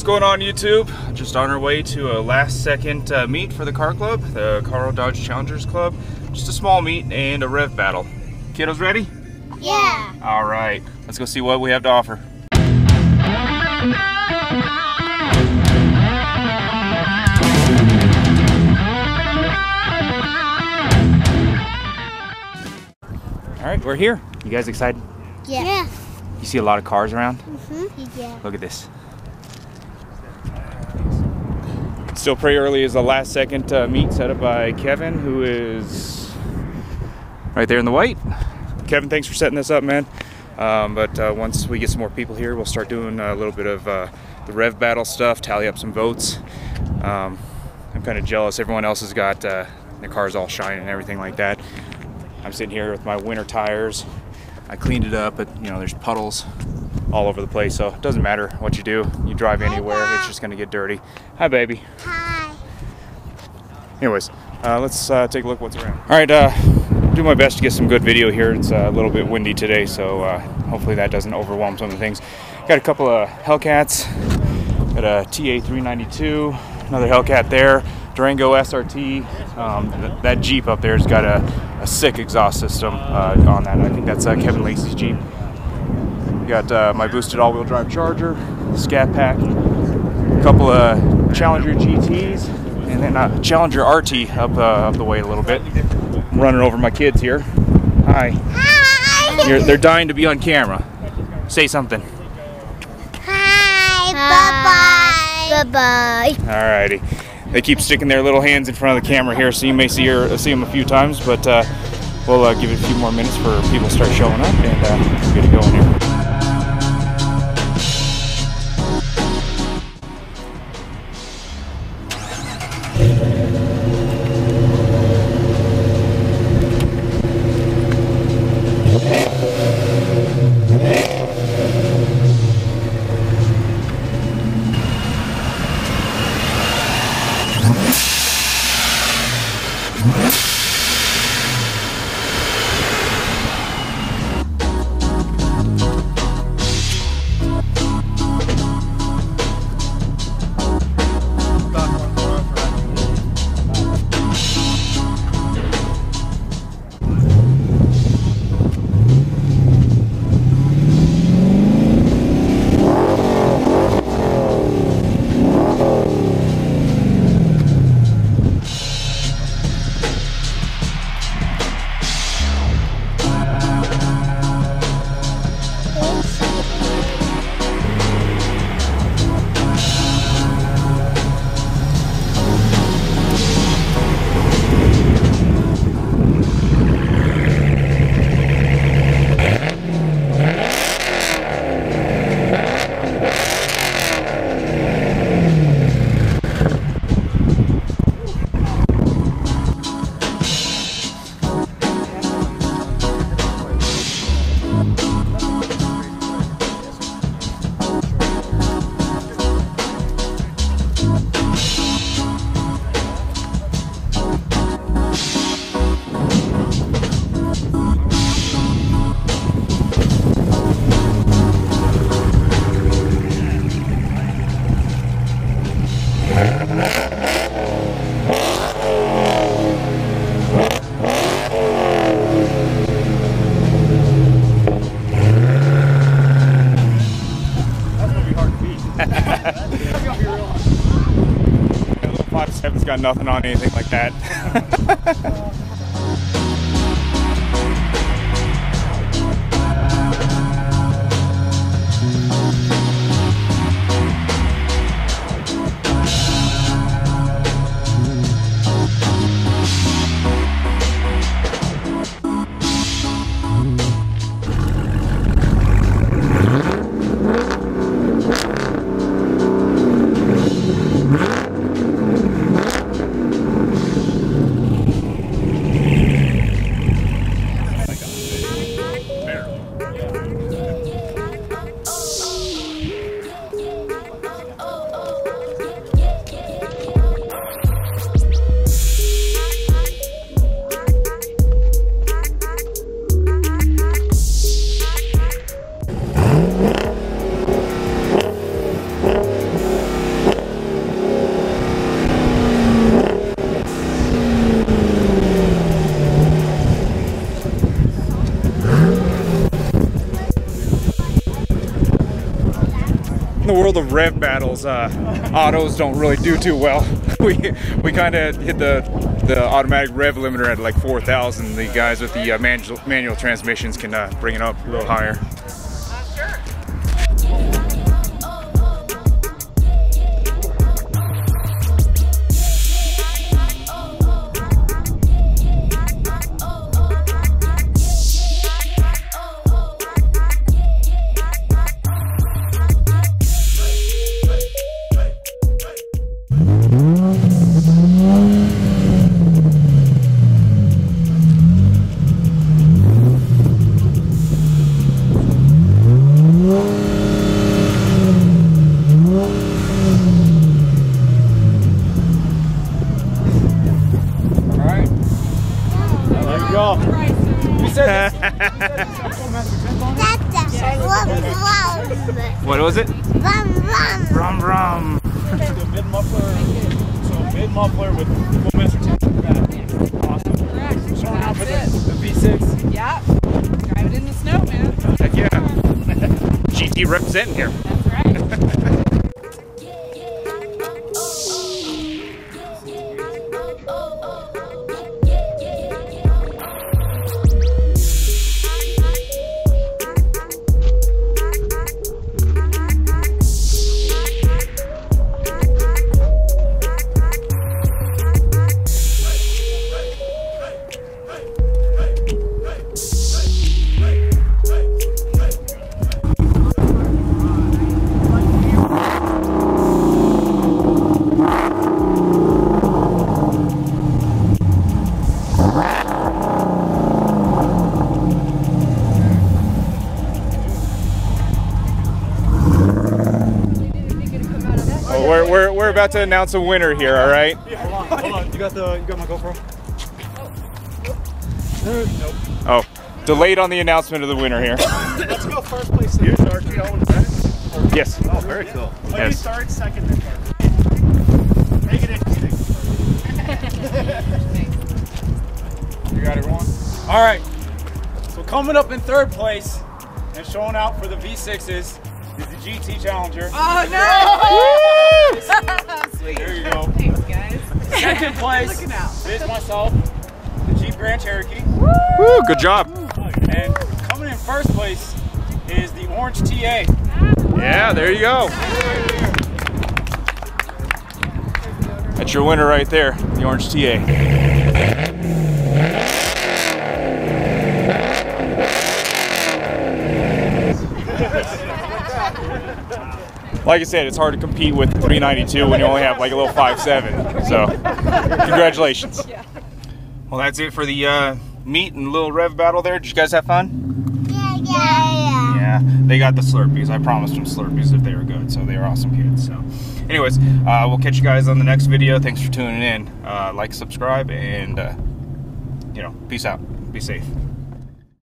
going on YouTube? Just on our way to a last second meet for the car club, the Colorado Dodge Challengers Club. Just a small meet and a rev battle. Kiddos ready? Yeah. All right, let's go see what we have to offer. All right, we're here. You guys excited? Yeah. You see a lot of cars around? Mm-hmm. Yeah. Look at this. Still pretty early is the last second meet set up by Kevin, who is right there in the white. Kevin, thanks for setting this up, man. But once we get some more people here, we'll start doing a little bit of the rev battle stuff, tally up some votes. I'm kind of jealous. Everyone else has got their cars all shining and everything like that. I'm sitting here with my winter tires. I cleaned it up, but you know, there's puddles all over the place, so it doesn't matter what you do. You drive anywhere, it's just gonna get dirty. Hi, baby. Hi. Anyways, let's take a look what's around. All right, do my best to get some good video here. It's a little bit windy today, so hopefully that doesn't overwhelm some of the things. Got a couple of Hellcats. Got a TA392, another Hellcat there. Durango SRT. That Jeep up there's got a sick exhaust system on that. I think that's Kevin Lacey's Jeep. Got my boosted all-wheel drive Charger, Scat Pack, a couple of Challenger GTs, and then a Challenger RT up the way a little bit. I'm running over my kids here. Hi. Hi. They're dying to be on camera. Say something. Hi. Bye-bye. Bye-bye. Alrighty. They keep sticking their little hands in front of the camera here, so you may see them a few times, but we'll give it a few more minutes for people to start showing up and get it going here. Seven's got nothing on anything like that. in the world of rev battles, autos don't really do too well. We kind of hit the automatic rev limiter at like 4,000. The guys with the manual transmissions can bring it up a little higher. What was it? Rum rum. Rum rum. The mid muffler. So mid muffler with Flowmaster tank. Awesome. Correct. Showing out for That's the V6. Yeah. Drive it in the snow, man. Heck yeah. GT representing here. That's right. We're about to announce a winner here, all right? Yeah, hold on. You got my GoPro? Nope. Oh, delayed on the announcement of the winner here. Let's go first place. Here's RTO. Yes. Oh, very cool. Let me start second then. Make it interesting. You got it, Ron? All right. So coming up in third place and showing out for the V6s is the GT Challenger. Oh no! Sweet. There you go. Thanks, guys. Second place Looking out. is myself, the Jeep Grand Cherokee. Woo, good job. And coming in first place is the Orange TA. Yeah, there you go. That's your winner right there, the Orange TA. Like I said, it's hard to compete with 392 when you only have like a little 5.7. So, congratulations. Well, that's it for the meet and little rev battle there. Did you guys have fun? Yeah. They got the Slurpees. I promised them Slurpees if they were good, so they were awesome kids. So, anyways, we'll catch you guys on the next video. Thanks for tuning in. Like, subscribe, and you know, peace out. Be safe.